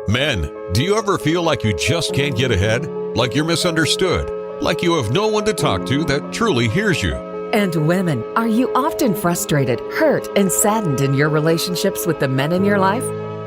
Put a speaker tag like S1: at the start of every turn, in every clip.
S1: Men, do you ever feel like you just can't get ahead? Like you're misunderstood? Like you have no one to talk to that truly hears you?
S2: And women, are you often frustrated, hurt, and saddened in your relationships with the men in your life?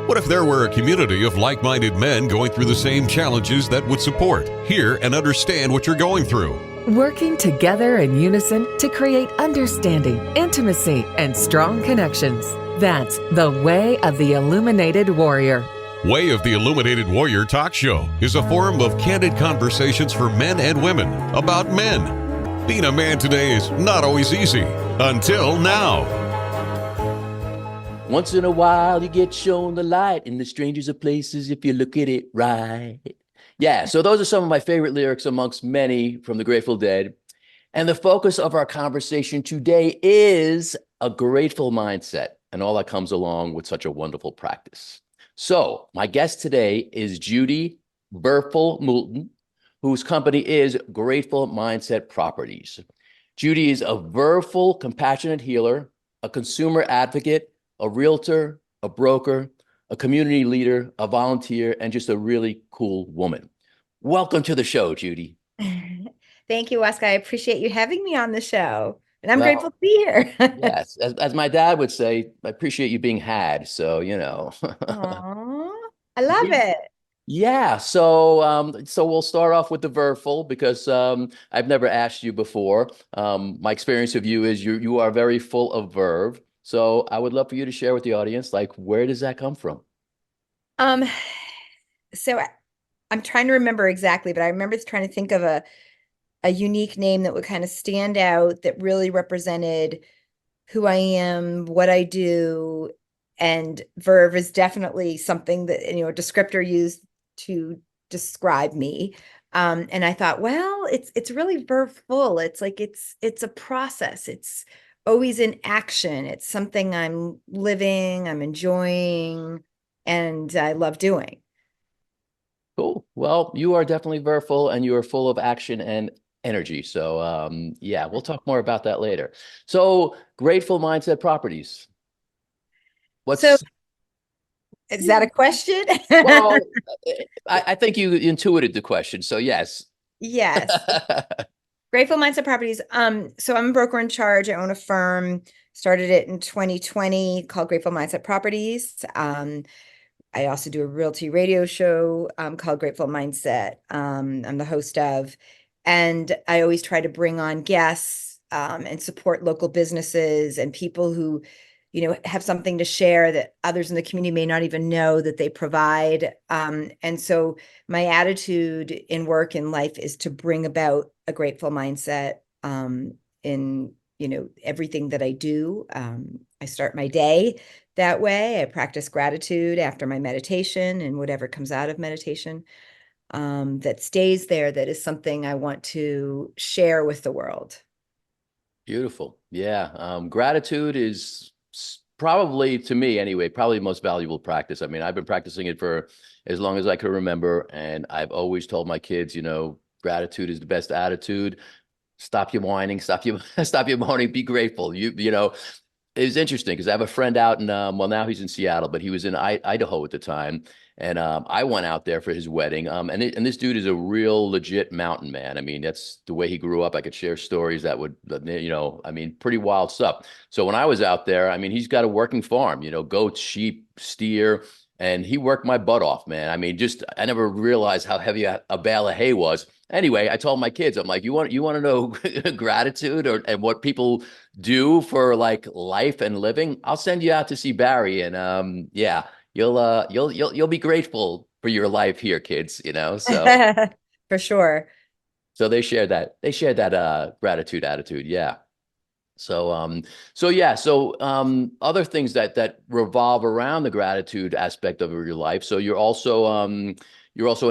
S1: What if there were a community of like-minded men going through the same challenges that would support, hear, and understand what you're going through?
S2: Working together in unison to create understanding, intimacy, and strong connections. That's the way of the Illuminated Warrior.
S1: Way of the Illuminated Warrior talk show is a forum of candid conversations for men and women about men. Being a man today is not always easy. Until now.
S3: Once in a while, you get shown the light in the strangers of places if you look at it right. Yeah, so those are some of my favorite lyrics amongst many from the Grateful Dead. And the focus of our conversation today is a grateful mindset and all that comes along with such a wonderful practice. So my guest today is Judi Verveful Moolten, whose company is Grateful Mindset Properties. Judi is a Verveful Compassionate Healer, a consumer advocate, a realtor, a broker, a community leader, a volunteer, and just a really cool woman. Welcome to the show, Judi.
S4: Thank you, Waska. I appreciate you having me on the show. And I'm
S3: Well,
S4: grateful to be here.
S3: Yes, as my dad would say, I appreciate you being had. So, you know.
S4: Aww, I love it.
S3: Yeah, so we'll start off with the Verveful because I've never asked you before. My experience of you is you are very full of verve. So I would love for you to share with the audience, like, where does that come from?
S4: So I'm trying to remember exactly, but I remember trying to think of a unique name that would kind of stand out that really represented who I am, what I do, and verve is definitely something that, a descriptor used to describe me. And I thought, well, it's really verveful. It's like it's a process. It's always in action. It's something I'm living, I'm enjoying, and I love doing.
S3: Cool. Well, you are definitely verveful and you are full of action and energy. So yeah, we'll talk more about that later. So Grateful Mindset Properties.
S4: So is that a question?
S3: Well, I think you intuited the question. So yes.
S4: Yes. Grateful Mindset Properties. So I'm a broker in charge. I own a firm, started it in 2020 called Grateful Mindset Properties. I also do a realty radio show called Grateful Mindset. I'm the host of, and I always try to bring on guests and support local businesses and people who, have something to share that others in the community may not even know that they provide. And so my attitude in work and life is to bring about a grateful mindset in, everything that I do. I start my day that way. I practice gratitude after my meditation and whatever comes out of meditation that stays there, that is something I want to share with the world.
S3: Beautiful. Yeah. Gratitude is probably, to me anyway, probably the most valuable practice. I mean, I've been practicing it for as long as I can remember. And I've always told my kids, gratitude is the best attitude. Stop your whining, stop your moaning, be grateful. It was interesting because I have a friend out in, well, now he's in Seattle, but he was in Idaho at the time. And I went out there for his wedding. And this dude is a real legit mountain man. I mean, that's the way he grew up. I could share stories that would, pretty wild stuff. So when I was out there, I mean, he's got a working farm, goats, sheep, steer, and he worked my butt off, man. I mean, I never realized how heavy a bale of hay was. Anyway, I told my kids, I'm like, you want to know gratitude and what people do for like life and living? I'll send you out to see Barry, and yeah. You'll be grateful for your life here, kids, so
S4: for sure.
S3: So they shared that gratitude attitude. Yeah. So other things that revolve around the gratitude aspect of your life. So you're also an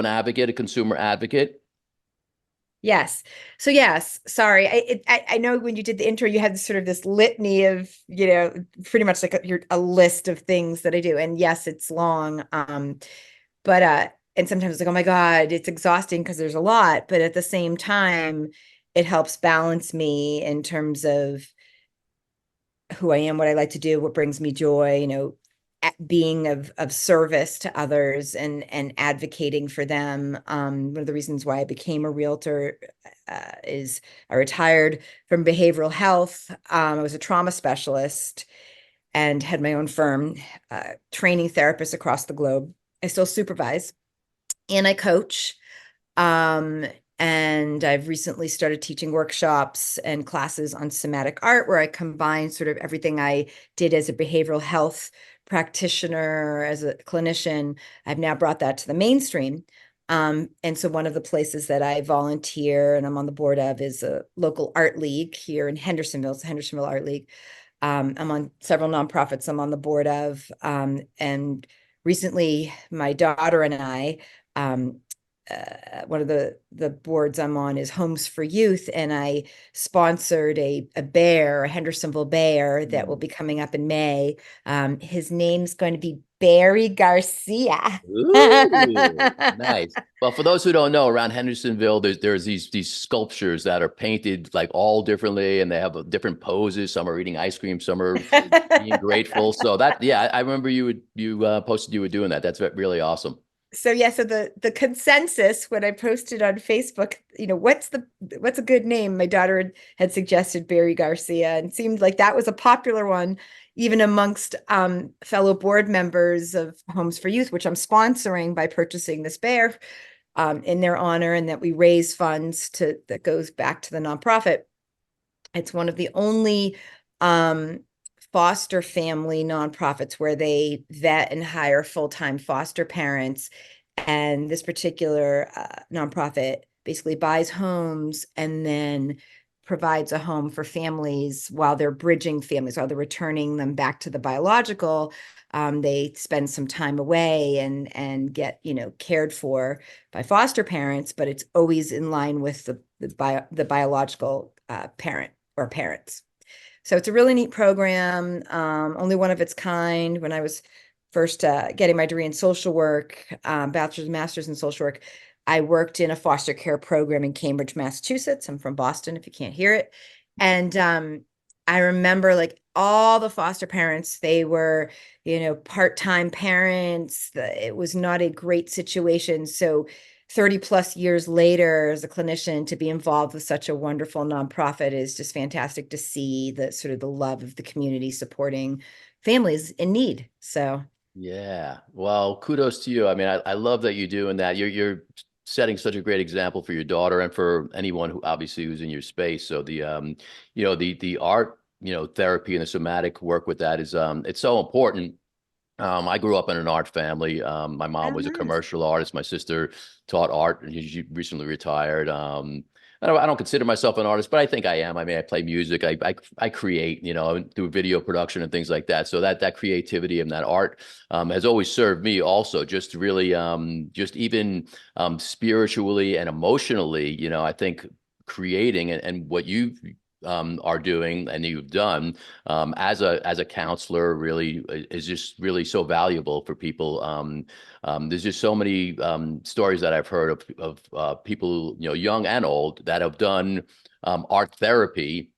S3: advocate, a consumer advocate.
S4: Yes. So yes, sorry. I know when you did the intro, you had sort of this litany of, pretty much like a list of things that I do. And yes, it's long. But and sometimes it's like, oh my God, it's exhausting because there's a lot. But at the same time, it helps balance me in terms of who I am, what I like to do, what brings me joy, being of service to others and advocating for them. One of the reasons why I became a realtor is I retired from behavioral health. I was a trauma specialist and had my own firm, training therapists across the globe. I still supervise and I coach. Um, and I've recently started teaching workshops and classes on somatic art, where I combine sort of everything I did as a behavioral health practitioner, as a clinician. I've now brought that to the mainstream. And so one of the places that I volunteer and I'm on the board of is a local art league here in Hendersonville. It's the Hendersonville Art League. I'm on several nonprofits I'm on the board of. And recently, my daughter and I, one of the boards I'm on is Homes for Youth, and I sponsored a bear, a Hendersonville bear, that will be coming up in May. His name's going to be Barry Garcia.
S3: Ooh, nice. Well, for those who don't know, around Hendersonville, there's these sculptures that are painted like all differently, and they have different poses. Some are eating ice cream, some are being grateful. So that, yeah, I remember you posted you were doing that. That's really awesome.
S4: So yeah, so the consensus when I posted on Facebook, what's a good name? My daughter had suggested Barry Garcia, and seemed like that was a popular one, even amongst fellow board members of Homes for Youth, which I'm sponsoring by purchasing this bear in their honor, and that we raise funds that goes back to the nonprofit. It's one of the only foster family nonprofits where they vet and hire full-time foster parents. And this particular nonprofit basically buys homes and then provides a home for families while they're bridging families, while they're returning them back to the biological. They spend some time away and get, cared for by foster parents, but it's always in line with the biological parent or parents. So it's a really neat program, only one of its kind. When I was first getting my degree in social work, bachelor's and master's in social work, I worked in a foster care program in Cambridge, Massachusetts. I'm from Boston, if you can't hear it. And I remember like all the foster parents, they were, part-time parents. It was not a great situation. So 30 plus years later, as a clinician, to be involved with such a wonderful nonprofit is just fantastic to see the sort of the love of the community supporting families in need. So
S3: yeah, well, kudos to you. I mean, I love that you're doing that. You're setting such a great example for your daughter and for anyone who obviously who's in your space. So the the art, therapy and the somatic work with that is it's so important. I grew up in an art family. My mom was a commercial artist. My sister taught art, and she recently retired. I don't consider myself an artist, but I think I am. I mean, I play music. I create, do video production and things like that. So that creativity and that art has always served me also, just really, just even spiritually and emotionally, I think creating and what you are doing and you've done as a counselor really is just really so valuable for people. There's just so many stories that I've heard of people, young and old, that have done art therapy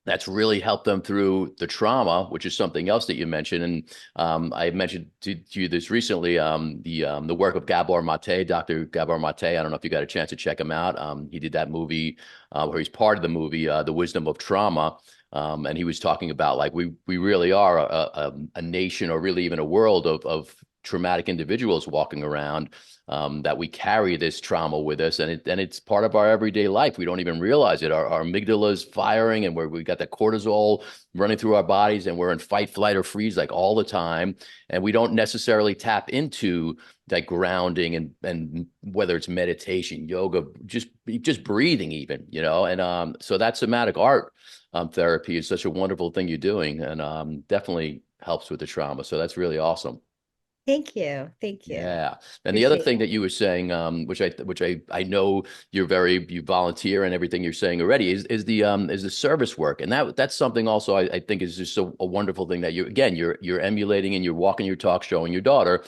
S3: that's really helped them through the trauma, which is something else that you mentioned. And I mentioned to you this recently, the work of Gabor Mate, Dr. Gabor Mate. I don't know if you got a chance to check him out. He did that movie where he's part of the movie, The Wisdom of Trauma. And he was talking about like we really are a nation, or really even a world of traumatic individuals walking around, that we carry this trauma with us, and it's part of our everyday life. We don't even realize it. Our amygdala is firing, and we got the cortisol running through our bodies, and we're in fight, flight, or freeze like all the time, and we don't necessarily tap into that grounding and whether it's meditation, yoga, just breathing even, and so that somatic art therapy is such a wonderful thing you're doing, and definitely helps with the trauma. So that's really awesome.
S4: thank you. Thank you.
S3: Yeah. And the other
S4: Appreciate
S3: thing that you were saying, which I know you volunteer and everything you're saying already, is the service work. And that's something also I think is just a wonderful thing that you're emulating, and you're walking your talk, showing your daughter.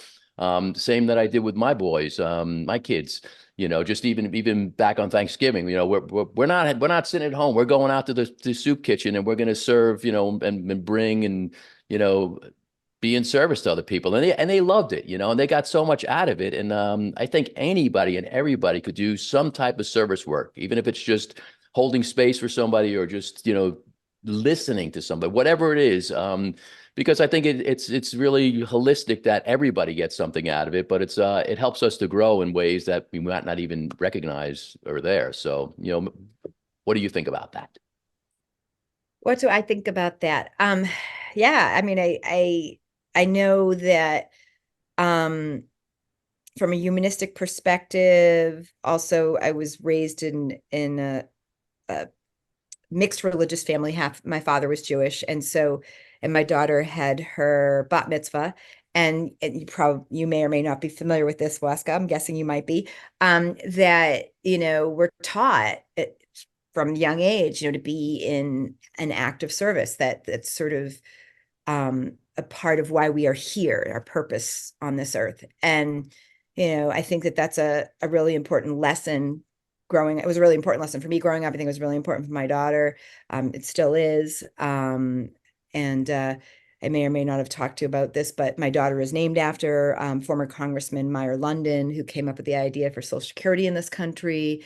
S3: Same that I did with my boys, my kids, just even back on Thanksgiving, we're not sitting at home. We're going out to the soup kitchen, and we're going to serve, and bring, and, be in service to other people, and they loved it, you know, and they got so much out of it. And I think anybody and everybody could do some type of service work, even if it's just holding space for somebody or just, you know, listening to somebody, whatever it is. Because I think it's really holistic that everybody gets something out of it, but it helps us to grow in ways that we might not even recognize are there. So, you know, what do you think about that?
S4: What do I think about that? Yeah, I mean, I know that from a humanistic perspective, also I was raised in a mixed religious family. Half my father was Jewish, and my daughter had her bat mitzvah. And you may or may not be familiar with this, Waska. I'm guessing you might be. That, you know, we're taught from a young age, you know, to be in an act of service. That's sort of a part of why we are here, our purpose on this earth. And, you know, I think that that's a really important lesson growing. It was a really important lesson for me growing up. I think it was really important for my daughter. It still is. I may or may not have talked to you about this, but my daughter is named after former Congressman Meyer London, who came up with the idea for Social Security in this country.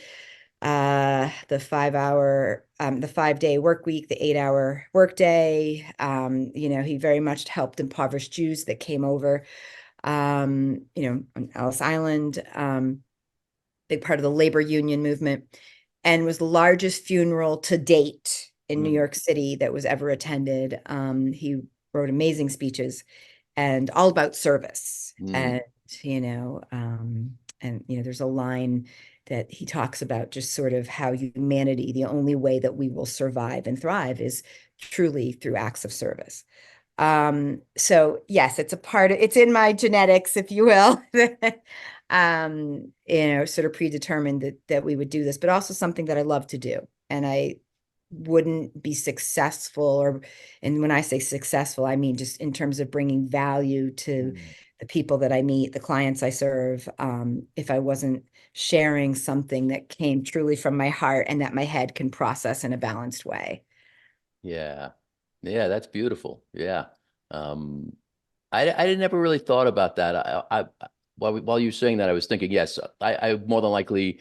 S4: The 5-day work week, the 8-hour work day. You know, he very much helped impoverished Jews that came over, you know, on Ellis Island, big part of the labor union movement, and was the largest funeral to date in New York City that was ever attended. He wrote amazing speeches and all about service. And, you know, there's a line that he talks about just sort of how humanity, the only way that we will survive and thrive is truly through acts of service. So yes, it's in my genetics, if you will, you know, sort of predetermined that we would do this, but also something that I love to do. And I wouldn't be successful, and when I say successful, I mean just in terms of bringing value to the people that I meet, the clients I serve, if I wasn't sharing something that came truly from my heart and that my head can process in a balanced way.
S3: Yeah. Yeah, that's beautiful. Yeah. I never really thought about that. While you were saying that, I was thinking, yes, I more than likely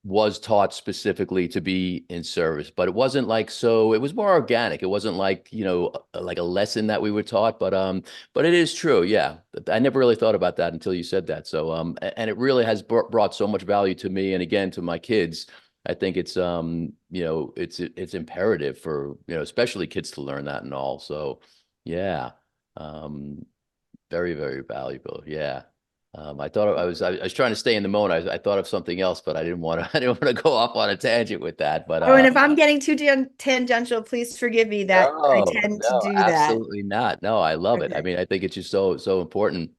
S3: was taught specifically to be in service, but it wasn't like, so it was more organic. It wasn't like, you know, like a lesson that we were taught, but it is true. Yeah. I never really thought about that until you said that. So, and it really has brought so much value to me. And again, to my kids. I think it's, you know, it's imperative for, you know, especially kids to learn that and all. So yeah. Very, very valuable. Yeah. I was trying to stay in the moment. I thought of something else, but I didn't want to go off on a tangent with that. But
S4: Oh, and if I'm getting too tangential, please forgive me that I tend to
S3: no,
S4: do that.
S3: absolutely not. No, I love it. I
S4: Okay.
S3: mean, I think it's just so important,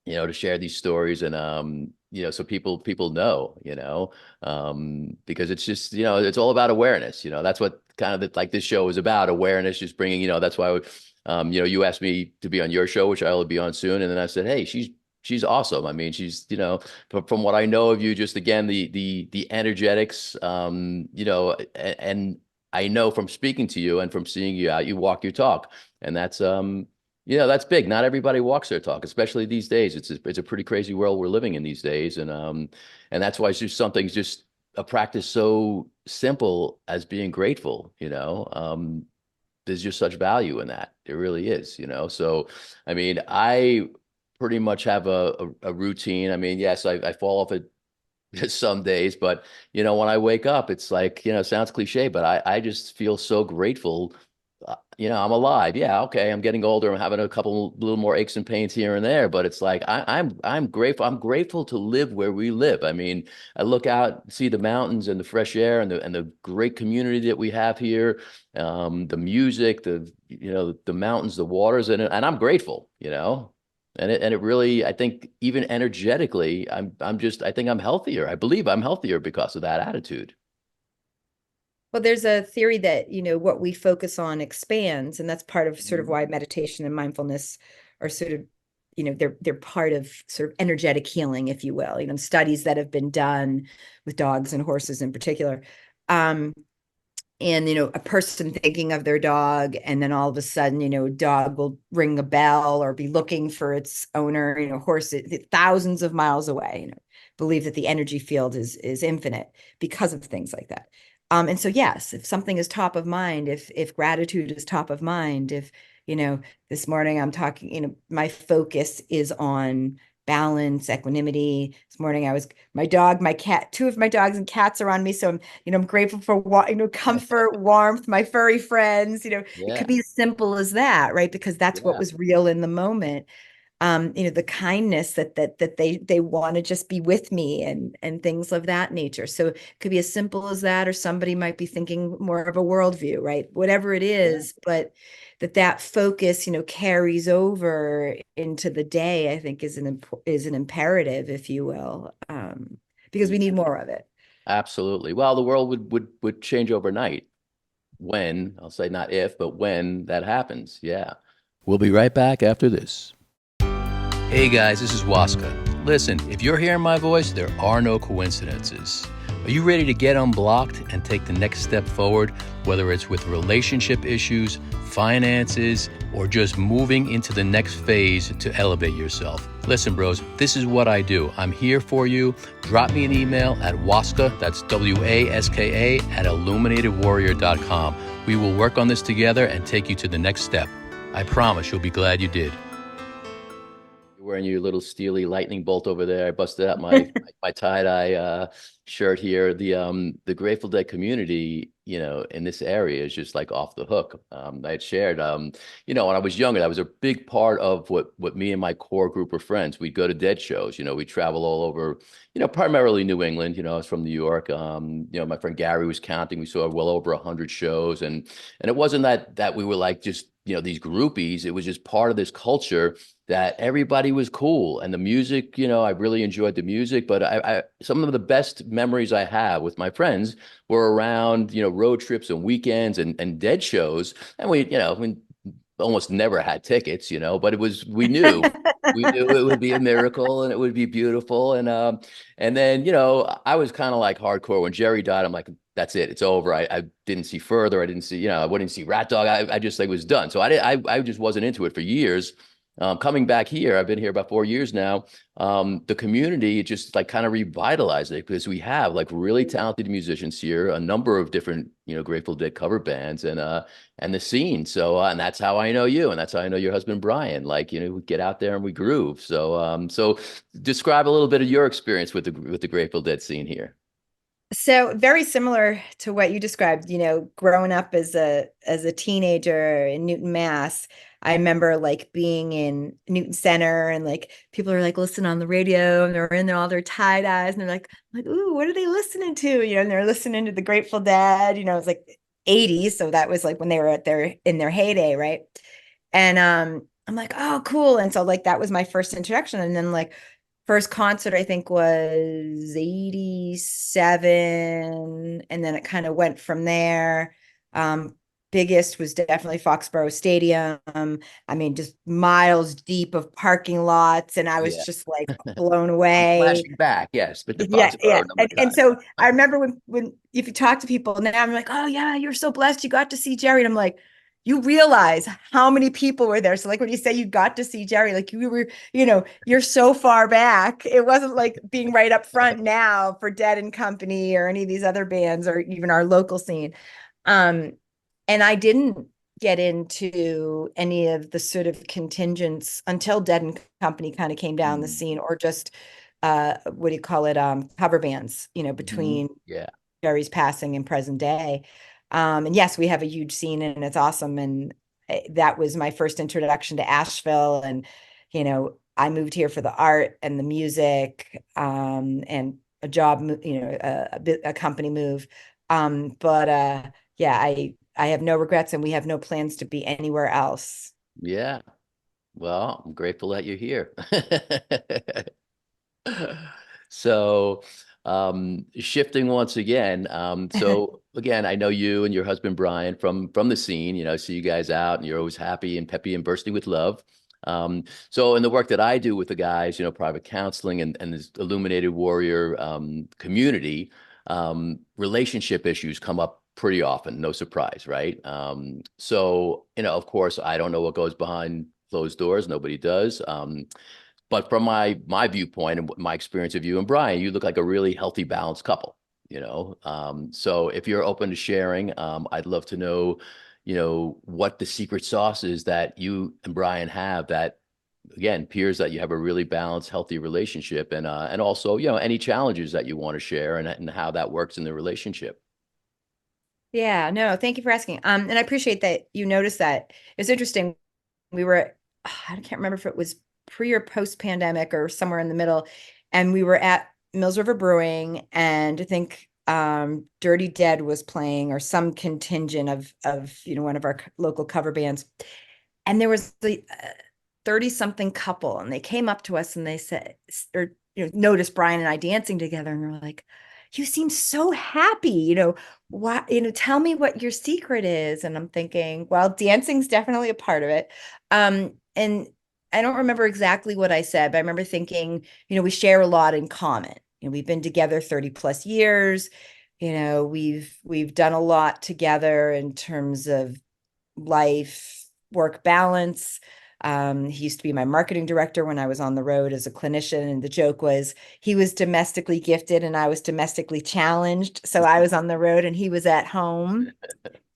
S3: you know, to share these stories and you know, so people know, you know, because it's just, you know, it's all about awareness. You know, that's what kind of like this show is about, awareness, just bringing, you know, that's why you know, you asked me to be on your show, which I will be on soon, and then I said, hey, she's awesome. I mean, she's, you know, from what I know of you, just again, the energetics, you know, and I know from speaking to you and from seeing you out, you walk your talk. And that's, you know, that's big. Not everybody walks their talk, especially these days. It's a pretty crazy world we're living in these days. And that's why it's just something's just a practice so simple as being grateful, you know. There's just such value in that. There really is, you know. So, I mean, I pretty much have a routine. I mean, yes, I fall off it some days, but you know, when I wake up, it's like, you know, it sounds cliche, but I just feel so grateful. You know, I'm alive. Yeah, okay, I'm getting older. I'm having a couple little more aches and pains here and there, but it's like I'm grateful. I'm grateful to live where we live. I mean, I look out, see the mountains and the fresh air and the great community that we have here, the music, the, you know, the mountains, the waters, and I'm grateful. You know. And it really, I think even energetically, I think I'm healthier. I believe I'm healthier because of that attitude.
S4: Well, there's a theory that, you know, what we focus on expands, and that's part of sort of why meditation and mindfulness are sort of, you know, they're part of sort of energetic healing, if you will, you know, studies that have been done with dogs and horses in particular. and a person thinking of their dog, and then all of a sudden a dog will ring a bell or be looking for its owner, horse thousands of miles away, believe that the energy field is infinite because of things like that. And so yes, if something is top of mind, if gratitude is top of mind, if this morning I'm talking, my focus is on balance, equanimity. This morning my dog, my cat, two of my dogs and cats are on me. So I'm grateful for comfort, warmth, my furry friends. It
S3: Yeah.
S4: could be as simple as that, right? Because that's what
S3: Yeah.
S4: was real in the moment. The kindness that they want to just be with me and things of that nature. So it could be as simple as that, or somebody might be thinking more of a worldview, right? Whatever it
S3: Yeah.
S4: is, but that focus, carries over into the day, I think is an imperative, if you will, because we need more of it.
S3: Absolutely. Well, the world would change overnight when, I'll say not if, but when that happens. Yeah. We'll be right back after this. Hey guys, this is Waska. Listen, if you're hearing my voice, there are no coincidences. Are you ready to get unblocked and take the next step forward, whether it's with relationship issues, finances, or just moving into the next phase to elevate yourself? Listen, bros, this is what I do. I'm here for you. Drop me an email at Waska, that's WASKA, at illuminatedwarrior.com. We will work on this together and take you to the next step. I promise you'll be glad you did. Wearing your little steely lightning bolt over there. I busted out my tie-dye shirt here. The Grateful Dead community, in this area is just like off the hook. I had shared, when I was younger, that was a big part of what me and my core group of friends, we'd go to Dead shows. We travel all over, primarily New England. I was from New York. My friend Gary was counting. We saw well over 100 shows, and it wasn't that we were like just these groupies. It was just part of this culture that everybody was cool, and the music, I really enjoyed the music, but I some of the best memories I have with my friends were around, road trips and weekends and Dead shows. And we almost never had tickets, but we knew it would be a miracle and it would be beautiful. And then, I was kind of like hardcore when Jerry died. I'm like, that's it. It's over. I didn't see further. I didn't see, I wouldn't see Rat Dog. I just like was done. So I just wasn't into it for years. Coming back here, I've been here about 4 years now. The community, it just like kind of revitalized it because we have like really talented musicians here, a number of different, Grateful Dead cover bands and the scene. So, and that's how I know you. And that's how I know your husband, Brian. Like, we get out there and we groove. So describe a little bit of your experience with the Grateful Dead scene here.
S4: So very similar to what you described, growing up as a teenager in Newton, Mass. I remember like being in Newton Center and like people are like listening on the radio and they're in there all their tie-dyes and they're like, ooh, what are they listening to? And they're listening to the Grateful Dead, it's like 80s. So that was like when they were in their heyday, right? And I'm like, oh, cool. And so like that was my first introduction. And then like first concert, I think, was 87. And then it kind of went from there. Biggest was definitely Foxborough Stadium. I mean, just miles deep of parking lots. And I was just like blown away.
S3: Flashing back, yes, but the
S4: Yeah.
S3: Foxborough
S4: And so I remember when if you talk to people now, I'm like, oh yeah, you're so blessed. You got to see Jerry. And I'm like, you realize how many people were there. So like when you say you got to see Jerry, like you were, you're so far back. It wasn't like being right up front now for Dead and Company or any of these other bands or even our local scene. And I didn't get into any of the sort of contingents until Dead and Company kind of came down the scene, or just what do you call it? Cover bands, between Jerry's passing and present day. And yes, we have a huge scene and it's awesome. And that was my first introduction to Asheville. And, I moved here for the art and the music, and a job, a company move. Yeah, I have no regrets and we have no plans to be anywhere else.
S3: Yeah. Well, I'm grateful that you're here. So, shifting once again. So again, I know you and your husband Brian from the scene. I see you guys out, and you're always happy and peppy and bursting with love. So in the work that I do with the guys, private counseling and this Illuminated Warrior community, relationship issues come up pretty often, no surprise, right? So, of course, I don't know what goes behind closed doors. Nobody does. But from my viewpoint and my experience of you and Brian, you look like a really healthy, balanced couple, So if you're open to sharing, I'd love to know, what the secret sauce is that you and Brian have that, again, appears that you have a really balanced, healthy relationship, and also, any challenges that you want to share and how that works in the relationship.
S4: Yeah, no, thank you for asking. And I appreciate that you noticed that. It's interesting. We were, I can't remember if it was pre or post pandemic or somewhere in the middle, and we were at Mills River Brewing, and I think Dirty Dead was playing, or some contingent of one of our local cover bands, and there was the 30 something couple, and they came up to us and they said, or noticed Brian and I dancing together, and they're like, "You seem so happy, why, tell me what your secret is." And I'm thinking, well, dancing's definitely a part of it. And I don't remember exactly what I said, but I remember thinking, we share a lot in common. We've been together 30 plus years. We've done a lot together in terms of life, work balance. He used to be my marketing director when I was on the road as a clinician. And the joke was he was domestically gifted and I was domestically challenged. So I was on the road and he was at home.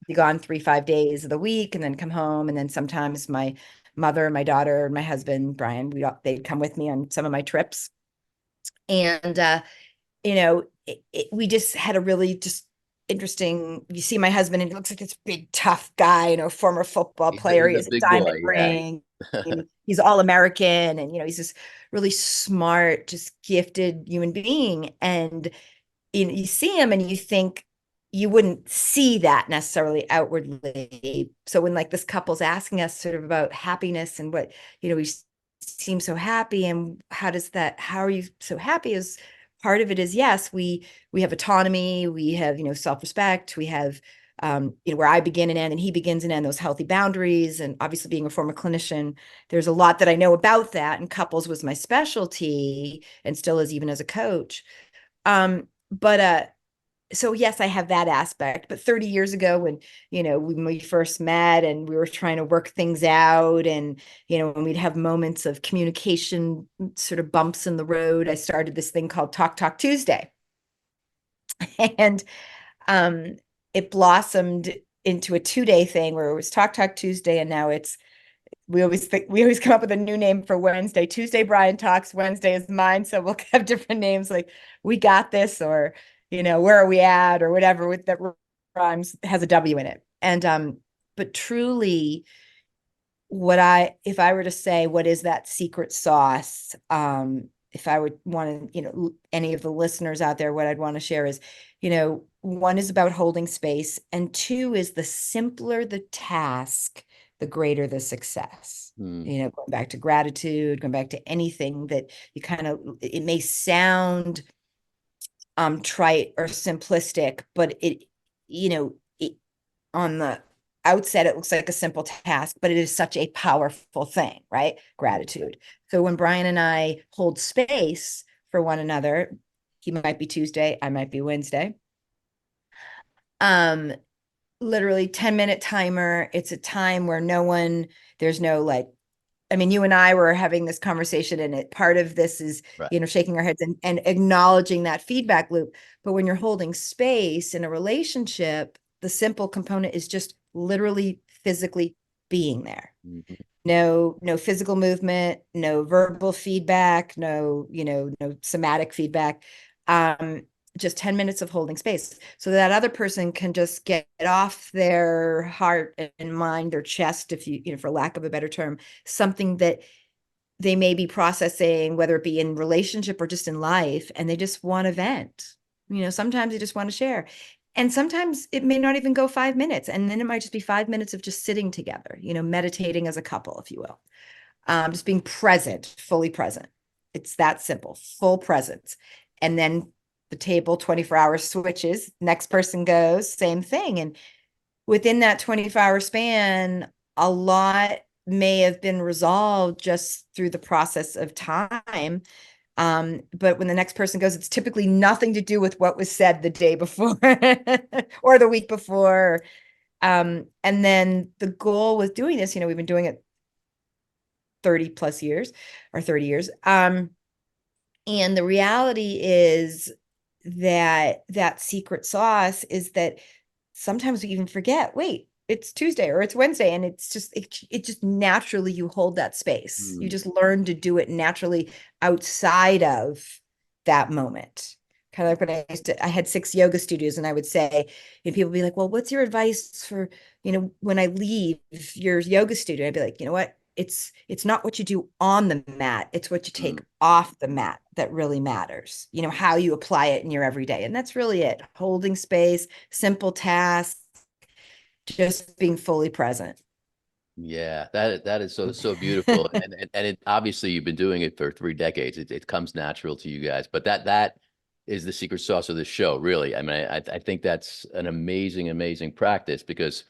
S4: Be gone 3-5 days of the week and then come home. And then sometimes my mother, my daughter, my husband, Brian, they'd come with me on some of my trips. And, we just had a really just interesting. You see my husband, and he looks like this big, tough guy, former football player. He
S3: He's
S4: has
S3: a
S4: a
S3: big boy,
S4: diamond
S3: yeah.
S4: ring. And he's all American, and he's this really smart, just gifted human being. And you see him, and you think you wouldn't see that necessarily outwardly. So when like this couple's asking us sort of about happiness and what we seem so happy, and how are you so happy? Is part of it is, yes, we have autonomy, we have self-respect, we have where I begin and end and he begins and end, those healthy boundaries. And obviously being a former clinician, there's a lot that I know about that, and couples was my specialty and still is, even as a coach. But so yes, I have that aspect. But 30 years ago, when we first met and we were trying to work things out, and when we'd have moments of communication, sort of bumps in the road, I started this thing called Talk Tuesday. And it blossomed into a 2-day thing where it was Talk Tuesday, and now we always come up with a new name for Wednesday. Tuesday Brian talks, Wednesday is mine. So we'll have different names like We Got This, or where are we at, or whatever with that rhymes, has a W in it. And but truly, if I were to say what is that secret sauce, if I would want to, any of the listeners out there, what I'd want to share is, one is about holding space, and two is the simpler the task, the greater the success. Going back to gratitude, going back to anything that it may sound trite or simplistic, but it on the outset, it looks like a simple task, but it is such a powerful thing, right? Gratitude. So when Brian and I hold space for one another, he might be Tuesday, I might be Wednesday. Literally 10-minute timer. It's a time where there's no like, you and I were having this conversation, and part of this is, right, shaking our heads and acknowledging that feedback loop. But when you're holding space in a relationship, the simple component is just literally physically being there. Mm-hmm. No physical movement, no verbal feedback, no somatic feedback. Just 10 minutes of holding space so that other person can just get off their heart and mind, their chest, if for lack of a better term, something that they may be processing, whether it be in relationship or just in life, and they just want to vent. Sometimes they just want to share. And sometimes it may not even go 5 minutes. And then it might just be 5 minutes of just sitting together, meditating as a couple, if you will. Just being present, fully present. It's that simple, full presence. And then the table 24 hours switches, next person goes, same thing. And within that 24-hour span, a lot may have been resolved just through the process of time. But when the next person goes, it's typically nothing to do with what was said the day before or the week before. And then the goal with doing this, we've been doing it 30 plus years or 30 years. And the reality is that secret sauce is that sometimes we even forget, wait, it's Tuesday or it's Wednesday. And it's just, it just naturally, you hold that space. You just learn to do it naturally outside of that moment. Kind of like when I had 6 yoga studios, and I would say, people would be like, well, what's your advice for, when I leave your yoga studio? I'd be like, you know what? It's not what you do on the mat. It's what you take off the mat that really matters. How you apply it in your everyday. And that's really it. Holding space, simple tasks, just being fully present.
S3: Yeah, that is so beautiful. And it obviously you've been doing it for 3 decades. It comes natural to you guys. But that is the secret sauce of the show, really. I mean, I think that's an amazing practice because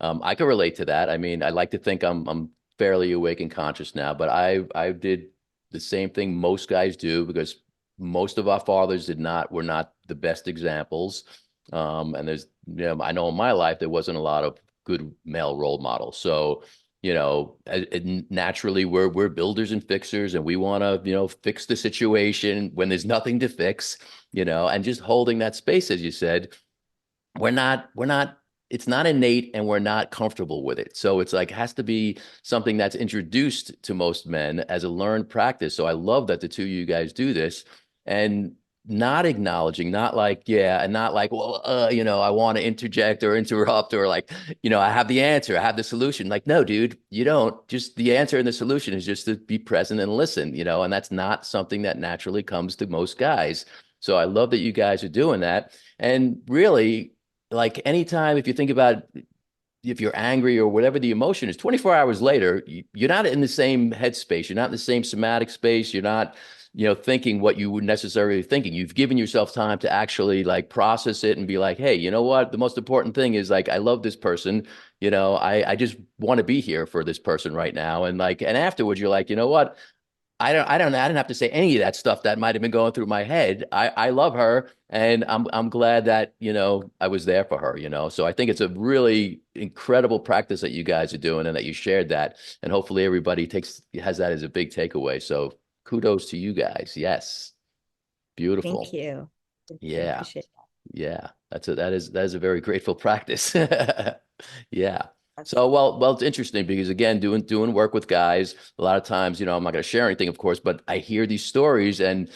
S3: I can relate to that. I mean, I like to think I'm fairly awake and conscious now, but I did the same thing most guys do because most of our fathers were not the best examples. And there's, I know in my life there wasn't a lot of good male role models. So, naturally we're builders and fixers, and we want to, fix the situation when there's nothing to fix, and just holding that space, as you said, it's not innate, and we're not comfortable with it. So it's like, it has to be something that's introduced to most men as a learned practice. So I love that the two of you guys do this, and not acknowledging, not like, yeah, and not like, well, I want to interject or interrupt, or like, I have the answer, I have the solution. Like, no, dude, you don't. Just the answer and the solution is just to be present and listen, and that's not something that naturally comes to most guys. So I love that you guys are doing that. And really, like, anytime, if you think about, if you're angry or whatever the emotion is, 24 hours later, you're not in the same headspace. You're not in the same somatic space. You're not, thinking what you would necessarily thinking. You've given yourself time to actually like process it and be like, hey, you know what? The most important thing is, like, I love this person. I just want to be here for this person right now. And like, and afterwards you're like, you know what? I didn't have to say any of that stuff that might have been going through my head. I love her, and I'm glad that, I was there for her, So I think it's a really incredible practice that you guys are doing, and that you shared that, and hopefully everybody has that as a big takeaway. So kudos to you guys. Yes. Beautiful.
S4: Thank you. I
S3: Yeah.
S4: appreciate
S3: Yeah. That is a very grateful practice. Yeah.
S4: that.
S3: So, well, it's interesting because, again, doing work with guys, a lot of times, I'm not going to share anything, of course, but I hear these stories, and,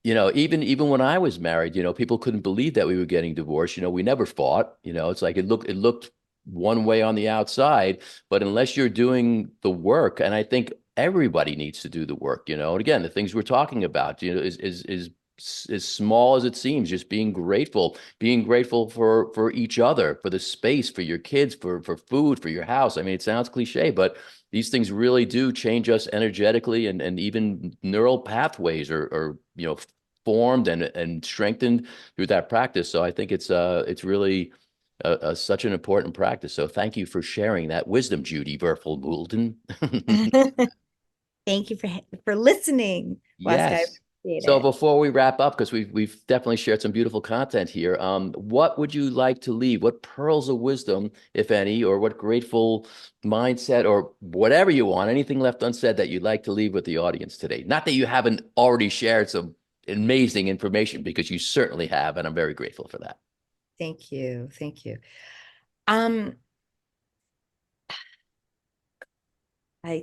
S3: even when I was married, people couldn't believe that we were getting divorced. We never fought. It's like, it looked one way on the outside, but unless you're doing the work, and I think everybody needs to do the work, and again, the things we're talking about, is as small as it seems, just being grateful for each other, for the space, for your kids, for food, for your house. I mean, it sounds cliche, but these things really do change us energetically, and even neural pathways are formed and strengthened through that practice. So I think it's really such an important practice. So thank you for sharing that wisdom, Judi Verveful Moolten.
S4: Thank you for listening, Waska. I
S3: Yes.
S4: appreciate
S3: So
S4: it.
S3: before we wrap up, because we've definitely shared some beautiful content here, what would you like to leave? What pearls of wisdom, if any, or what grateful mindset, or whatever you want, anything left unsaid that you'd like to leave with the audience today? Not that you haven't already shared some amazing information, because you certainly have, and I'm very grateful for that.
S4: Thank you. Thank you. I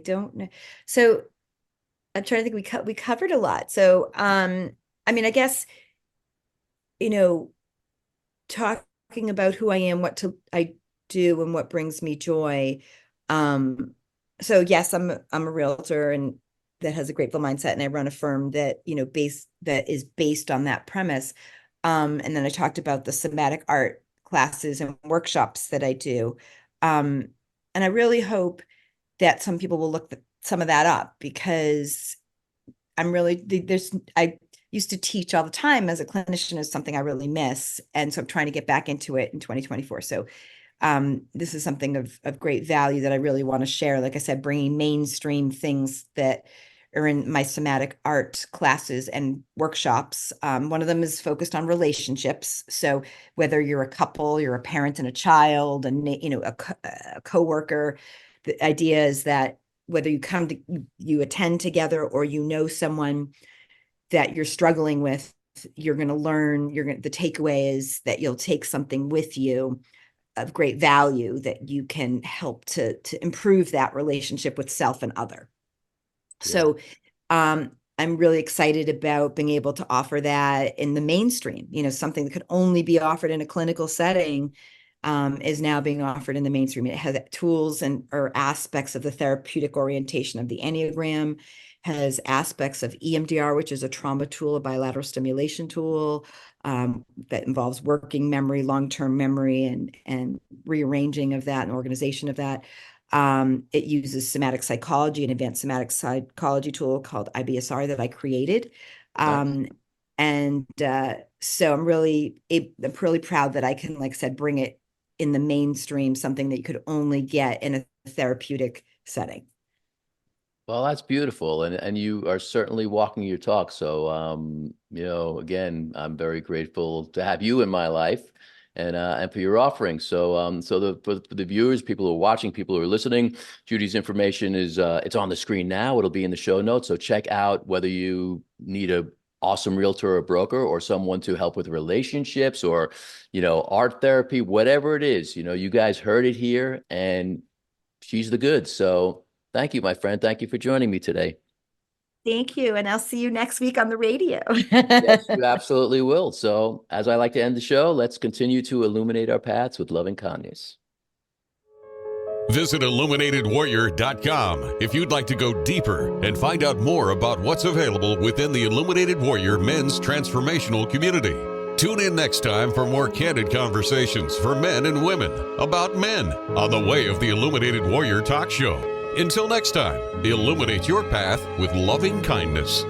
S4: don't know. So I'm trying to think, we covered a lot. So, I mean, I guess, talking about who I am, I do, and what brings me joy. So yes, I'm a realtor, and that has a grateful mindset, and I run a firm that, that is based on that premise. And then I talked about the somatic art classes and workshops that I do. And I really hope that some people will look some of that up, because I used to teach all the time as a clinician, is something I really miss. And so I'm trying to get back into it in 2024. So this is something of great value that I really want to share. Like I said, bringing mainstream things that are in my somatic art classes and workshops. One of them is focused on relationships. So whether you're a couple, you're a parent and a child, and a coworker, the idea is that whether you attend together or someone that you're struggling with, you're going to learn. The takeaway is that you'll take something with you of great value that you can help to improve that relationship with self and other.
S3: Yeah.
S4: So I'm really excited about being able to offer that in the mainstream. Something that could only be offered in a clinical setting is now being offered in the mainstream. It has tools or aspects of the therapeutic orientation of the Enneagram, has aspects of EMDR, which is a trauma tool, a bilateral stimulation tool, that involves working memory, long-term memory, and rearranging of that and organization of that. It uses somatic psychology, an advanced somatic psychology tool called IBSR that I created. So I'm really proud that I can, like I said, bring it in the mainstream, something that you could only get in a therapeutic setting.
S3: Well, that's beautiful. And you are certainly walking your talk. So, again, I'm very grateful to have you in my life and for your offering. So, for the viewers, people who are watching, people who are listening, Judi's information is, it's on the screen now. It'll be in the show notes. So check out whether you need a awesome realtor or broker or someone to help with relationships or, art therapy, whatever it is, you guys heard it here and she's the goods. So thank you, my friend. Thank you for joining me today.
S4: Thank you. And I'll see you next week on the radio.
S3: Yes, you absolutely will. So as I like to end the show, let's continue to illuminate our paths with loving kindness.
S1: Visit IlluminatedWarrior.com if you'd like to go deeper and find out more about what's available within the Illuminated Warrior Men's Transformational Community. Tune in next time for more candid conversations for men and women about men on the Way of the Illuminated Warrior Talk Show. Until next time, illuminate your path with loving kindness.